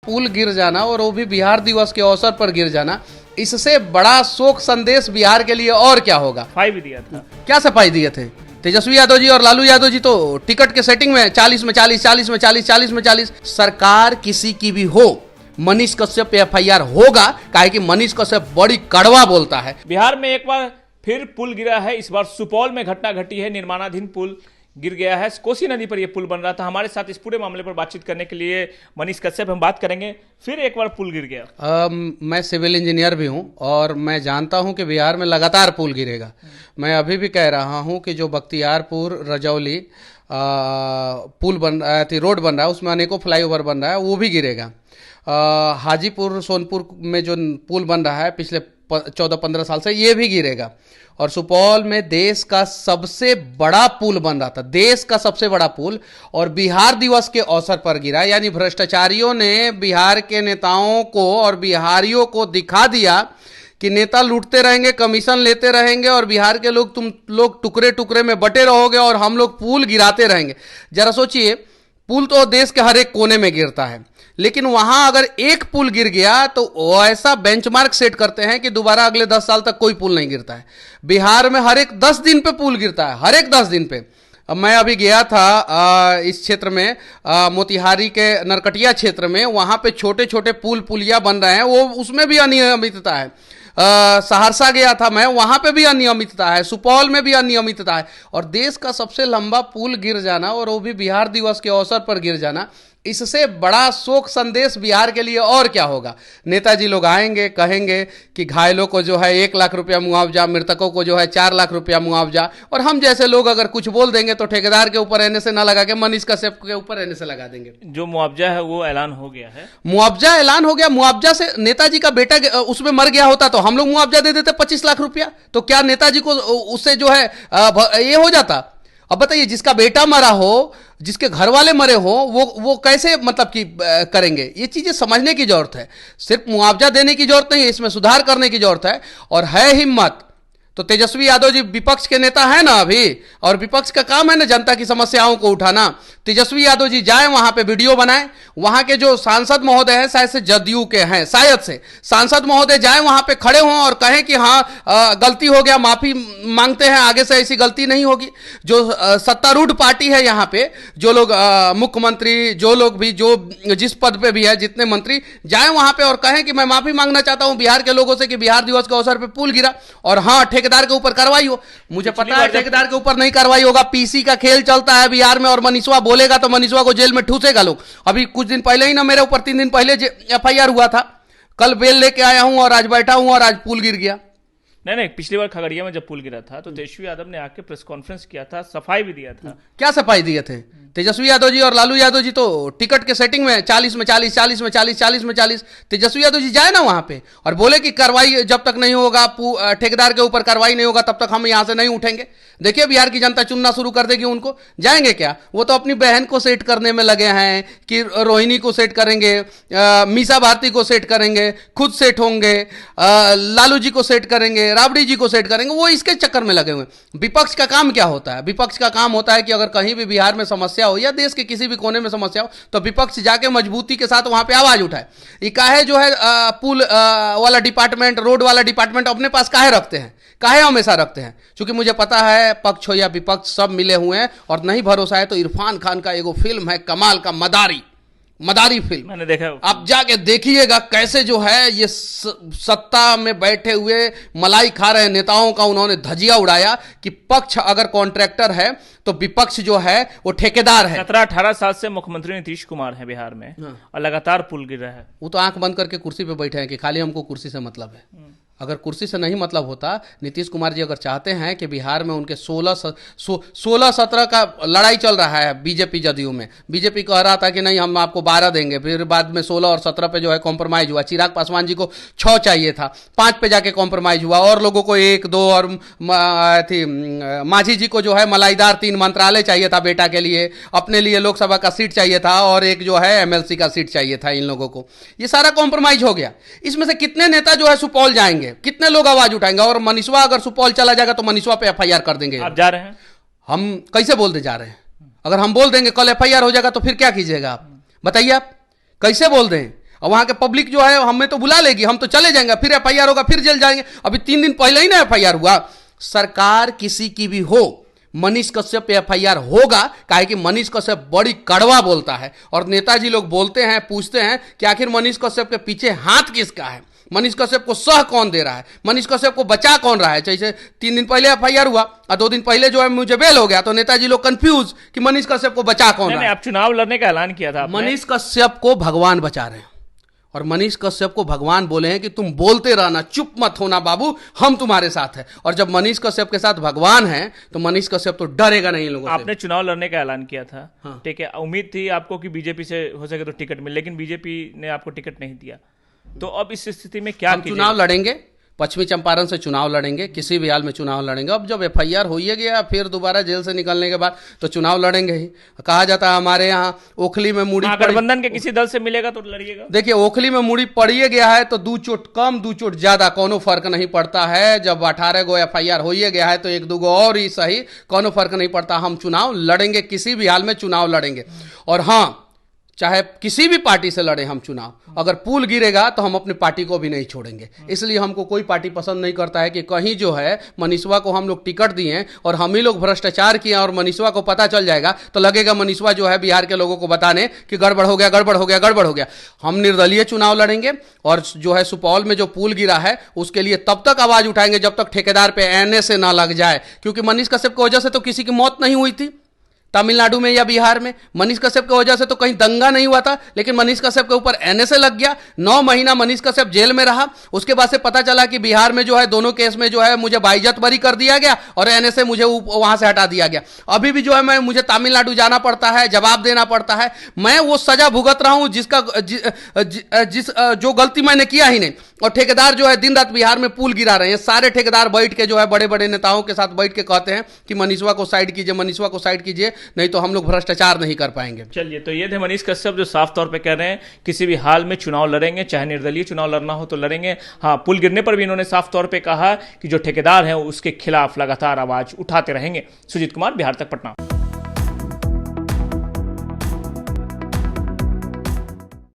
पुल गिर जाना और वो भी बिहार दिवस के अवसर पर गिर जाना, इससे बड़ा शोक संदेश बिहार के लिए और क्या होगा। सफाई भी दिया था। क्या सफाई दिए थे तेजस्वी यादव जी और लालू यादव जी, तो टिकट के सेटिंग में 40 में 40, 40 में 40, 40 में 40। सरकार किसी की भी हो, मनीष कश्यप पे एफआईआर होगा, काहे कि मनीष कश्यप बड़ी कड़वा बोलता है। बिहार में एक बार फिर पुल गिरा है। इस बार सुपौल में घटना घटी है, निर्माणाधीन पुल गिर गया है। कोसी नदी पर यह पुल बन रहा था। हमारे साथ इस पूरे मामले पर बातचीत करने के लिए मनीष कश्यप, हम बात करेंगे। फिर एक बार पुल गिर गया। मैं सिविल इंजीनियर भी हूं और मैं जानता हूं कि बिहार में लगातार पुल गिरेगा। मैं अभी भी कह रहा हूं कि जो बख्तियारपुर रजौली पुल बन रहा है, रोड बन रहा है, उसमें अनेकों फ्लाईओवर बन रहा है, वो भी गिरेगा। हाजीपुर सोनपुर में जो पुल बन रहा है पिछले 14-15 साल से, ये भी गिरेगा। और सुपौल में देश का सबसे बड़ा पुल बन रहा था, देश का सबसे बड़ा पुल, और बिहार दिवस के अवसर पर गिरा। यानी भ्रष्टाचारियों ने बिहार के नेताओं को और बिहारियों को दिखा दिया कि नेता लूटते रहेंगे, कमीशन लेते रहेंगे और बिहार के लोग, तुम लोग टुकड़े टुकड़े में बटे रहोगे और हम लोग पुल गिराते रहेंगे। जरा सोचिए, पुल तो देश के हर एक कोने में गिरता है, लेकिन वहां अगर एक पुल गिर गया तो ऐसा बेंचमार्क सेट करते हैं कि दोबारा अगले 10 साल तक कोई पुल नहीं गिरता है। बिहार में हर एक 10 दिन पे पुल गिरता है, हर एक 10 दिन पे। अब मैं अभी गया था इस क्षेत्र में, मोतिहारी के नरकटिया क्षेत्र में, वहां पे छोटे छोटे पुलिया बन रहे हैं, वो उसमें भी अनियमितता है। सहरसा गया था मैं, वहां पे भी अनियमितता है, सुपौल में भी अनियमितता है। और देश का सबसे लंबा पुल गिर जाना और वो भी बिहार दिवस के अवसर पर गिर जाना, इससे बड़ा शोक संदेश बिहार के लिए और क्या होगा। नेताजी लोग आएंगे, कहेंगे कि घायलों को जो है 1 लाख रुपया मुआवजा, मृतकों को जो है 4 लाख रुपया मुआवजा, और हम जैसे लोग अगर कुछ बोल देंगे तो ठेकेदार के ऊपर रहने से ना लगा के मनीष कश्यप के ऊपर रहने से लगा देंगे। जो मुआवजा है वो ऐलान हो गया है। मुआवजा ऐलान हो गया। मुआवजा से नेताजी का बेटा उसमें मर गया होता तो हम लोग मुआवजा दे देते 25 लाख रुपया, तो क्या नेताजी को उससे जो है ये हो जाता। अब बताइए, जिसका बेटा मरा हो, जिसके घर वाले मरे हो, वो कैसे मतलब कि करेंगे। ये चीजें समझने की जरूरत है। सिर्फ मुआवजा देने की जरूरत नहीं है, इसमें सुधार करने की जरूरत है। और है हिम्मत तो तेजस्वी यादव जी विपक्ष के नेता है ना अभी, और विपक्ष का काम है ना जनता की समस्याओं को उठाना। तेजस्वी यादव जी जाए वहां पे, वीडियो बनाए। वहां के जो सांसद महोदय हैं, शायद से जदयू के हैं, शायद से सांसद महोदय जाए वहां पे, खड़े हों और कहें कि हाँ गलती हो गया, माफी मांगते हैं, आगे से ऐसी गलती नहीं होगी। जो सत्तारूढ़ पार्टी है यहाँ पे, जो लोग मुख्यमंत्री, जो लोग भी जो जिस पद पे भी है, जितने मंत्री, जाए वहां पे और कहें कि मैं माफी मांगना चाहता हूं बिहार के लोगों से कि बिहार दिवस के अवसर पर पुल गिरा, और हाँ ठेकेदार के ऊपर कार्रवाई हो। मुझे पता है ठेकेदार के ऊपर नहीं कार्रवाई होगा, पीसी का खेल चलता है बिहार में, और मनीषवा बोलेगा तो मनीषवा को जेल में ठूसेगा लोग। अभी कुछ दिन पहले ही ना मेरे ऊपर 3 दिन पहले एफआईआर हुआ था, कल बेल लेके आया हूं और आज बैठा हूं और आज पुल गिर गया। नहीं, पिछली बार खगड़िया में जब पुल गिरा था तो तेजस्वी यादव ने आके प्रेस कॉन्फ्रेंस किया था, सफाई भी दिया था। क्या सफाई दिए थे तेजस्वी यादव जी और लालू यादव जी, तो टिकट के सेटिंग में 40 में 40, 40 में 40, 40 में 40। तेजस्वी यादव जी जाए ना वहां पे और बोले कि कार्रवाई जब तक नहीं होगा, ठेकेदार के ऊपर कार्रवाई नहीं होगा, तब तक हम यहां से नहीं उठेंगे। देखिए बिहार की जनता चुनना शुरू कर देगी उनको। जाएंगे क्या? वो तो अपनी बहन को सेट करने में लगे हैं कि रोहिणी को सेट करेंगे, मीसा भारती को सेट करेंगे, खुद सेट होंगे, लालू जी को सेट करेंगे, राबड़ी जी को सेट करेंगे। वो इसके चक्कर में लगे हुए। विपक्ष का काम क्या होता है? विपक्ष का काम होता है कि अगर कहीं भी बिहार में समस्या हो या देश के किसी भी कोने में समस्या हो तो विपक्ष जाके मजबूती के साथ वहां पे आवाज उठाए। ये काहे जो है पुल वाला डिपार्टमेंट, रोड वाला डिपार्टमेंट अपने पास काहे रखते हैं, काहे हमेशा रखते हैं? क्योंकि मुझे पता है पक्ष हो या विपक्ष सब मिले हुए हैं। और नहीं भरोसा है तो इरफान खान का एगो फिल्म है कमाल का, मदारी फिल्म, मैंने देखा। आप जाके देखिएगा कैसे जो है ये सत्ता में बैठे हुए मलाई खा रहे नेताओं का उन्होंने धजिया उड़ाया कि पक्ष अगर कॉन्ट्रैक्टर है तो विपक्ष जो है वो ठेकेदार है। 17-18 साल से मुख्यमंत्री नीतीश कुमार है बिहार में, और लगातार पुल गिर रहा है। वो तो आंख बंद करके कुर्सी पे बैठे हैं कि खाली हमको कुर्सी से मतलब है। अगर कुर्सी से नहीं मतलब होता, नीतीश कुमार जी अगर चाहते हैं कि बिहार में उनके 16-17 का लड़ाई चल रहा है बीजेपी जदयू में, बीजेपी कह रहा था कि नहीं हम आपको 12 देंगे, फिर बाद में 16 और 17 पे जो है कॉम्प्रोमाइज हुआ। चिराग पासवान जी को 6 चाहिए था, 5 पे जाके कॉम्प्रोमाइज हुआ, और लोगों को 1, 2 और मांझी जी को जो है मलाईदार 3 मंत्रालय चाहिए था बेटा के लिए, अपने लिए लोकसभा का सीट चाहिए था, और एक जो है एमएलसी का सीट चाहिए था इन लोगों को। ये सारा कॉम्प्रोमाइज हो गया। इसमें से कितने नेता जो है सुपौल जाएंगे, कितने लोग आवाज उठाएंगे? और मनीषवा अगर सुपौल चला जाएगा तो मनीषवा पे एफआईआर कर देंगे। आप जा रहे हैं? हम कैसे बोलते जा रहे हैं? अगर हम बोल देंगे कल एफआईआर हो जाएगा तो फिर क्या कीजिएगा आप बताइए? आप कैसे बोल दें? और वहां के पब्लिक जो है हमें तो बुला लेगी, हम तो चले जाएंगे, फिर एफआईआर होगा, फिर जेल जाएंगे। अभी 3 दिन पहले ही ना एफआईआर हुआ। सरकार किसी की भी हो, मनीष कश्यप पे एफआईआर होगा, काहे कि मनीष कश्यप बड़ी कड़वा बोलता है। और नेताजी लोग बोलते हैं, पूछते हैं कि आखिर मनीष कश्यप के पीछे हाथ किसका है, मनीष कश्यप को सह कौन दे रहा है, मनीष कश्यप को बचा कौन रहा है। जैसे 3 दिन पहले एफआईआर हुआ और 2 दिन पहले जो है मुझे बेल हो गया, तो नेताजी लोग कंफ्यूज कि मनीष कश्यप को बचा कौन रहा है। आप चुनाव लड़ने का ऐलान किया था आपने। मनीष कश्यप को भगवान बचा रहे हैं, और मनीष कश्यप को भगवान बोले हैं कि तुम बोलते रहना, चुप मत होना बाबू, हम तुम्हारे साथ हैं। और जब मनीष कश्यप के साथ भगवान है तो मनीष कश्यप तो डरेगा नहीं लोगों से। आपने चुनाव लड़ने का ऐलान किया था, हाँ। ठीक है, उम्मीद थी आपको कि बीजेपी से हो सके तो टिकट मिले, लेकिन बीजेपी ने आपको टिकट नहीं दिया। तो अब इस स्थिति में क्या हम चुनाव लड़ेंगे, पश्चिमी चंपारण से चुनाव लड़ेंगे, किसी भी हाल में चुनाव लड़ेंगे। अब जब एफआईआर हो ही गया, फिर दोबारा जेल से निकलने के बाद तो चुनाव लड़ेंगे ही। कहा जाता है हमारे यहाँ ओखली में मुड़ी, गठबंधन के किसी दल से मिलेगा तो लड़िएगा। देखिए, ओखली में मुड़ी पड़िए गया है तो 2 चोट कम 2 चोट ज्यादा कोनो फर्क नहीं पड़ता है। जब 18 गो एफआईआर हो ही गया है तो 1-2 गो और ही सही, कोनो फर्क नहीं पड़ता। हम चुनाव लड़ेंगे, किसी भी हाल में चुनाव लड़ेंगे। और हाँ, चाहे किसी भी पार्टी से लड़े हम चुनाव, अगर पुल गिरेगा तो हम अपनी पार्टी को भी नहीं छोड़ेंगे। इसलिए हमको कोई पार्टी पसंद नहीं करता है कि कहीं जो है मनीषवा को हम लोग टिकट दिए और हम ही लोग भ्रष्टाचार किए और मनीषवा को पता चल जाएगा तो लगेगा मनीषवा जो है बिहार के लोगों को बताने कि गड़बड़ हो गया, गड़बड़ हो गया, गड़बड़ हो गया। हम निर्दलीय चुनाव लड़ेंगे और जो है सुपौल में जो पुल गिरा है उसके लिए तब तक आवाज उठाएंगे जब तक ठेकेदार पे एनए ना लग जाए। क्योंकि मनीष कश्यप की वजह से तो किसी की मौत नहीं हुई थी तमिलनाडु में या बिहार में, मनीष कश्यप की वजह से तो कहीं दंगा नहीं हुआ था, लेकिन मनीष कश्यप के ऊपर एनएसए लग गया। 9 महीना मनीष कश्यप जेल में रहा। उसके बाद से पता चला कि बिहार में जो है दोनों केस में जो है मुझे बाइज्जत बरी कर दिया गया और एनएसए मुझे वहां से हटा दिया गया। अभी भी जो है मुझे तमिलनाडु जाना पड़ता है, जवाब देना पड़ता है। मैं वो सजा भुगत रहा हूं जो गलती मैंने किया ही नहीं। और ठेकेदार जो है दिन रात बिहार में पुल गिरा रहे हैं। सारे ठेकेदार बैठ के जो है बड़े बड़े नेताओं के साथ बैठ के कहते हैं कि मनीषवा को साइड कीजिए, मनीषवा को साइड कीजिए, नहीं तो हम लोग भ्रष्टाचार नहीं कर पाएंगे। चलिए, तो ये थे मनीष कश्यप जो साफ तौर पे कह रहे हैं किसी भी हाल में चुनाव लड़ेंगे, चाहे निर्दलीय चुनाव लड़ना हो तो लड़ेंगे। हाँ, पुल गिरने पर भी इन्होंने साफ तौर पे कहा कि जो ठेकेदार हैं उसके खिलाफ लगातार आवाज उठाते रहेंगे। सुजीत कुमार, बिहार तक, पटना।